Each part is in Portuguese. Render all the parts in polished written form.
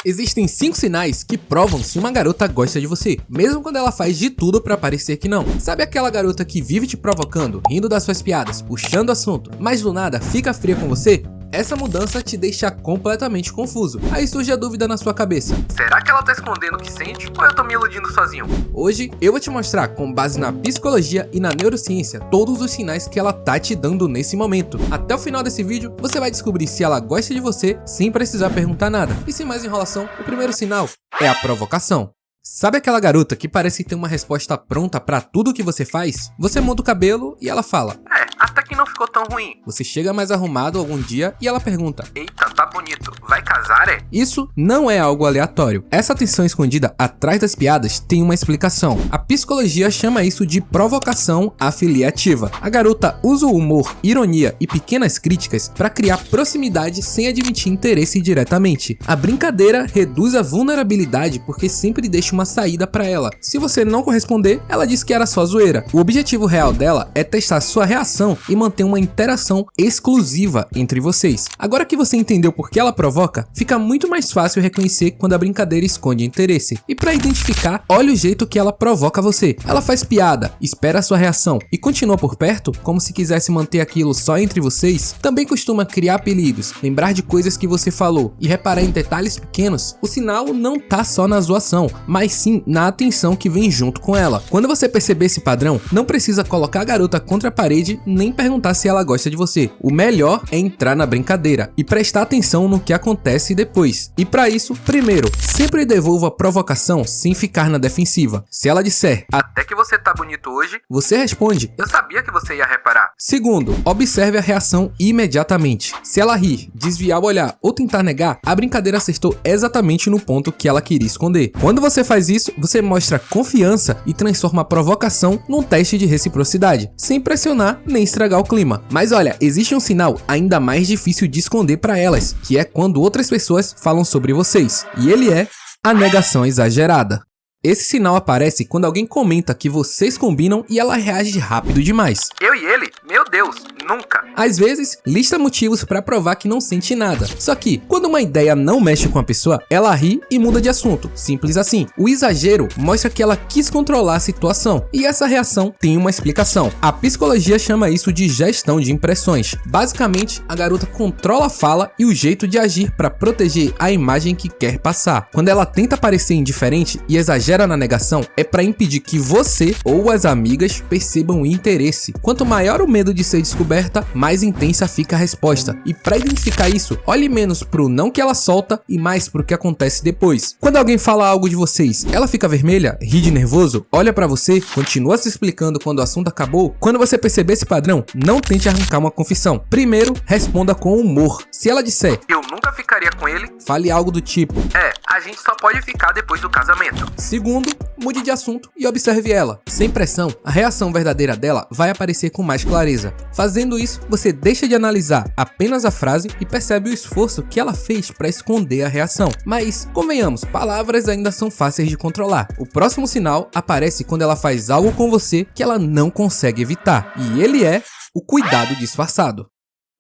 Existem 5 sinais que provam se uma garota gosta de você, mesmo quando ela faz de tudo pra parecer que não. Sabe aquela garota que vive te provocando, rindo das suas piadas, puxando assunto, mas do nada fica fria com você? Essa mudança te deixa completamente confuso. Aí surge a dúvida na sua cabeça: será que ela tá escondendo o que sente ou eu tô me iludindo sozinho? Hoje eu vou te mostrar, com base na psicologia e na neurociência, todos os sinais que ela tá te dando nesse momento. Até o final desse vídeo você vai descobrir se ela gosta de você sem precisar perguntar nada. E sem mais enrolação, o primeiro sinal é a provocação. Sabe aquela garota que parece ter uma resposta pronta pra tudo que você faz? Você monta o cabelo e ela fala: até que não ficou tão ruim. Você chega mais arrumado algum dia e ela pergunta: eita, tá bonito, vai casar, é? Isso não é algo aleatório. Essa tensão escondida atrás das piadas tem uma explicação. A psicologia chama isso de provocação afiliativa. A garota usa o humor, ironia e pequenas críticas pra criar proximidade sem admitir interesse diretamente. A brincadeira reduz a vulnerabilidade porque sempre deixa uma saída pra ela. Se você não corresponder, ela diz que era só zoeira. O objetivo real dela é testar sua reação e manter uma interação exclusiva entre vocês. Agora que você entendeu por que ela provoca, fica muito mais fácil reconhecer quando a brincadeira esconde interesse. E para identificar, olha o jeito que ela provoca você. Ela faz piada, espera a sua reação e continua por perto, como se quisesse manter aquilo só entre vocês. Também costuma criar apelidos, lembrar de coisas que você falou e reparar em detalhes pequenos. O sinal não tá só na zoação, mas sim na atenção que vem junto com ela. Quando você perceber esse padrão, não precisa colocar a garota contra a parede nem perguntar se ela gosta de você. O melhor é entrar na brincadeira e prestar atenção no que acontece depois. E para isso, primeiro, sempre devolva a provocação sem ficar na defensiva. Se ela disser: até que você tá bonito hoje, você responde: eu sabia que você ia reparar. Segundo, observe a reação imediatamente. Se ela rir, desviar o olhar ou tentar negar, a brincadeira acertou exatamente no ponto que ela queria esconder. Quando você faz isso, você mostra confiança e transforma a provocação num teste de reciprocidade, sem pressionar nem estragar o clima. Mas olha, existe um sinal ainda mais difícil de esconder para elas, que é quando outras pessoas falam sobre vocês, e ele é a negação exagerada. Esse sinal aparece quando alguém comenta que vocês combinam e ela reage rápido demais. Eu e ele? Meu Deus, nunca! Às vezes, lista motivos pra provar que não sente nada. Só que, quando uma ideia não mexe com a pessoa, ela ri e muda de assunto. Simples assim. O exagero mostra que ela quis controlar a situação. E essa reação tem uma explicação. A psicologia chama isso de gestão de impressões. Basicamente, a garota controla a fala e o jeito de agir pra proteger a imagem que quer passar. Quando ela tenta parecer indiferente e exagera na negação, é para impedir que você ou as amigas percebam o interesse. Quanto maior o medo de ser descoberta, mais intensa fica a resposta. E para identificar isso, olhe menos pro não que ela solta e mais pro que acontece depois. Quando alguém fala algo de vocês, ela fica vermelha, ri de nervoso, olha para você, continua se explicando quando o assunto acabou. Quando você perceber esse padrão, não tente arrancar uma confissão. Primeiro, responda com humor. Se ela disser: eu nunca ficaria com ele, fale algo do tipo: a gente só pode ficar depois do casamento. Segundo, mude de assunto e observe ela. Sem pressão, a reação verdadeira dela vai aparecer com mais clareza. Fazendo isso, você deixa de analisar apenas a frase e percebe o esforço que ela fez para esconder a reação. Mas, convenhamos, palavras ainda são fáceis de controlar. O próximo sinal aparece quando ela faz algo com você que ela não consegue evitar. E ele é o cuidado disfarçado.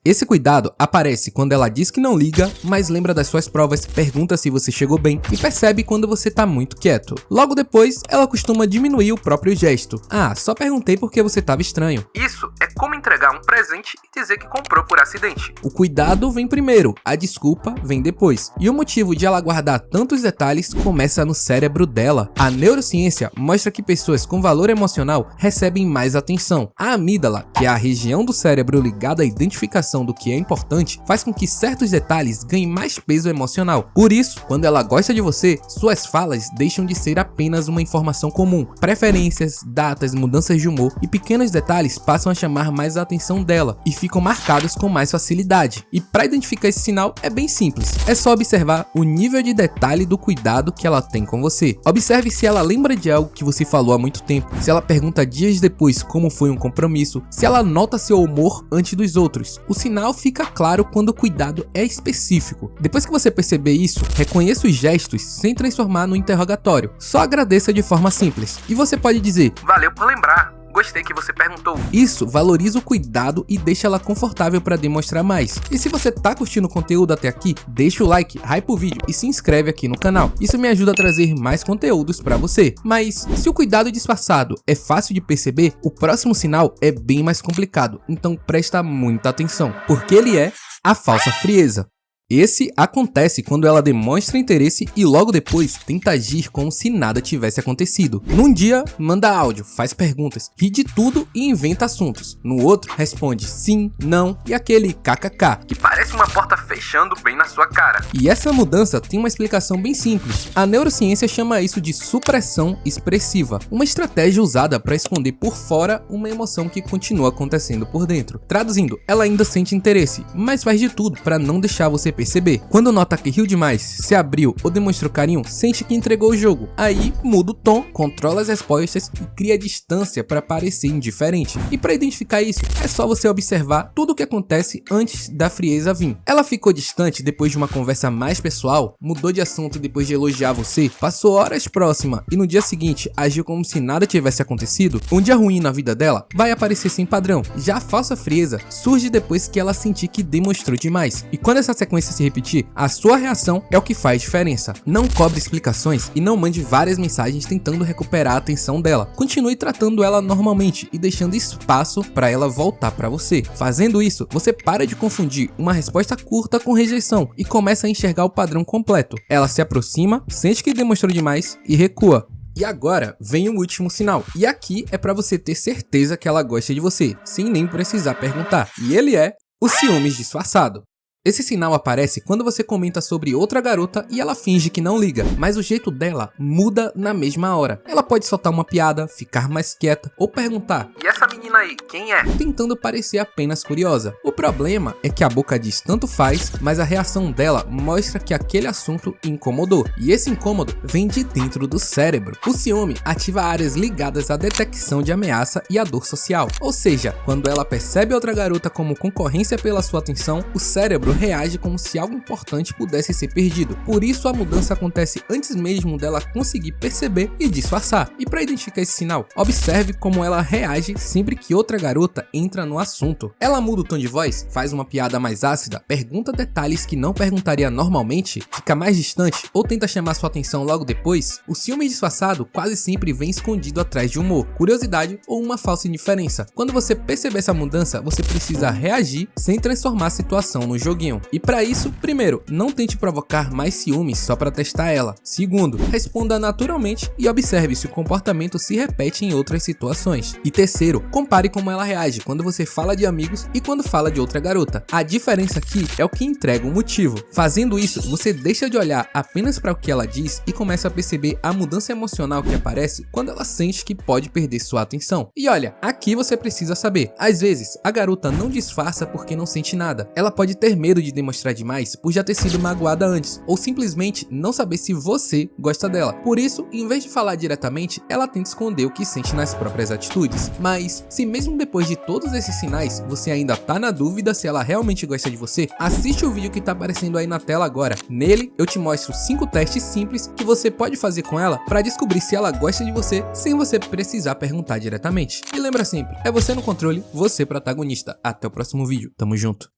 Esse cuidado aparece quando ela diz que não liga, mas lembra das suas provas, pergunta se você chegou bem e percebe quando você tá muito quieto. Logo depois, ela costuma diminuir o próprio gesto. Só perguntei porque você tava estranho. Isso é como entregar um presente e dizer que comprou por acidente. O cuidado vem primeiro, a desculpa vem depois. E o motivo de ela guardar tantos detalhes começa no cérebro dela. A neurociência mostra que pessoas com valor emocional recebem mais atenção. A amígdala, que é a região do cérebro ligada à identificação do que é importante, faz com que certos detalhes ganhem mais peso emocional. Por isso, quando ela gosta de você, suas falas deixam de ser apenas uma informação comum. Preferências, datas, mudanças de humor e pequenos detalhes passam a chamar mais a atenção dela e ficam marcados com mais facilidade. E para identificar esse sinal é bem simples. É só observar o nível de detalhe do cuidado que ela tem com você. Observe se ela lembra de algo que você falou há muito tempo, se ela pergunta dias depois como foi um compromisso, se ela nota seu humor antes dos outros. O sinal fica claro quando o cuidado é específico. Depois que você perceber isso, reconheça os gestos sem transformar no interrogatório. Só agradeça de forma simples. E você pode dizer: valeu por lembrar. gostei que você perguntou. Isso valoriza o cuidado e deixa ela confortável para demonstrar mais. E se você tá curtindo o conteúdo até aqui, deixa o like, hypa o vídeo e se inscreve aqui no canal. Isso me ajuda a trazer mais conteúdos para você. Mas se o cuidado disfarçado é fácil de perceber, o próximo sinal é bem mais complicado. Então presta muita atenção, porque ele é a falsa frieza. Esse acontece quando ela demonstra interesse e logo depois tenta agir como se nada tivesse acontecido. Num dia, manda áudio, faz perguntas, ri de tudo e inventa assuntos. No outro, responde sim, não e aquele kkk, que parece uma porta fechando bem na sua cara. E essa mudança tem uma explicação bem simples. A neurociência chama isso de supressão expressiva, uma estratégia usada para esconder por fora uma emoção que continua acontecendo por dentro. Traduzindo, ela ainda sente interesse, mas faz de tudo para não deixar você perceber. Quando nota que riu demais, se abriu ou demonstrou carinho, sente que entregou o jogo. Aí muda o tom, controla as respostas e cria distância para parecer indiferente. E para identificar isso, é só você observar tudo o que acontece antes da frieza vir. Ela ficou distante depois de uma conversa mais pessoal, mudou de assunto depois de elogiar você, passou horas próxima e no dia seguinte agiu como se nada tivesse acontecido. Um dia ruim na vida dela vai aparecer sem padrão. Já a falsa frieza surge depois que ela sentir que demonstrou demais. E quando essa sequência se repetir, a sua reação é o que faz diferença. Não cobre explicações e não mande várias mensagens tentando recuperar a atenção dela. Continue tratando ela normalmente e deixando espaço para ela voltar para você. Fazendo isso, você para de confundir uma resposta curta com rejeição e começa a enxergar o padrão completo. Ela se aproxima, sente que demonstrou demais e recua. E agora vem o último sinal. E aqui é para você ter certeza que ela gosta de você, sem nem precisar perguntar. E ele é o ciúmes disfarçado. Esse sinal aparece quando você comenta sobre outra garota e ela finge que não liga, mas o jeito dela muda na mesma hora. Ela pode soltar uma piada, ficar mais quieta ou perguntar: "E essa menina aí, quem é?", tentando parecer apenas curiosa. O problema é que a boca diz tanto faz, mas a reação dela mostra que aquele assunto incomodou. E esse incômodo vem de dentro do cérebro. O ciúme ativa áreas ligadas à detecção de ameaça e à dor social. Ou seja, quando ela percebe outra garota como concorrência pela sua atenção, o cérebro reage como se algo importante pudesse ser perdido. Por isso a mudança acontece antes mesmo dela conseguir perceber e disfarçar. E para identificar esse sinal, observe como ela reage sempre que outra garota entra no assunto. Ela muda o tom de voz, faz uma piada mais ácida, pergunta detalhes que não perguntaria normalmente, fica mais distante ou tenta chamar sua atenção logo depois. O ciúme disfarçado quase sempre vem escondido atrás de humor, curiosidade ou uma falsa indiferença. Quando você perceber essa mudança, você precisa reagir sem transformar a situação no joguinho. E para isso, primeiro, não tente provocar mais ciúmes só para testar ela. Segundo, responda naturalmente e observe se o comportamento se repete em outras situações. E terceiro, compare como ela reage quando você fala de amigos e quando fala de outra garota. A diferença aqui é o que entrega o motivo. Fazendo isso, você deixa de olhar apenas para o que ela diz e começa a perceber a mudança emocional que aparece quando ela sente que pode perder sua atenção. E olha, aqui você precisa saber, às vezes a garota não disfarça porque não sente nada. Ela pode ter medo de demonstrar demais por já ter sido magoada antes, ou simplesmente não saber se você gosta dela. Por isso, em vez de falar diretamente, ela tenta esconder o que sente nas próprias atitudes. Mas, se mesmo depois de todos esses sinais, você ainda tá na dúvida se ela realmente gosta de você, assiste o vídeo que tá aparecendo aí na tela agora. Nele, eu te mostro 5 testes simples que você pode fazer com ela para descobrir se ela gosta de você sem você precisar perguntar diretamente. E lembra sempre, é você no controle, você protagonista. Até o próximo vídeo, tamo junto.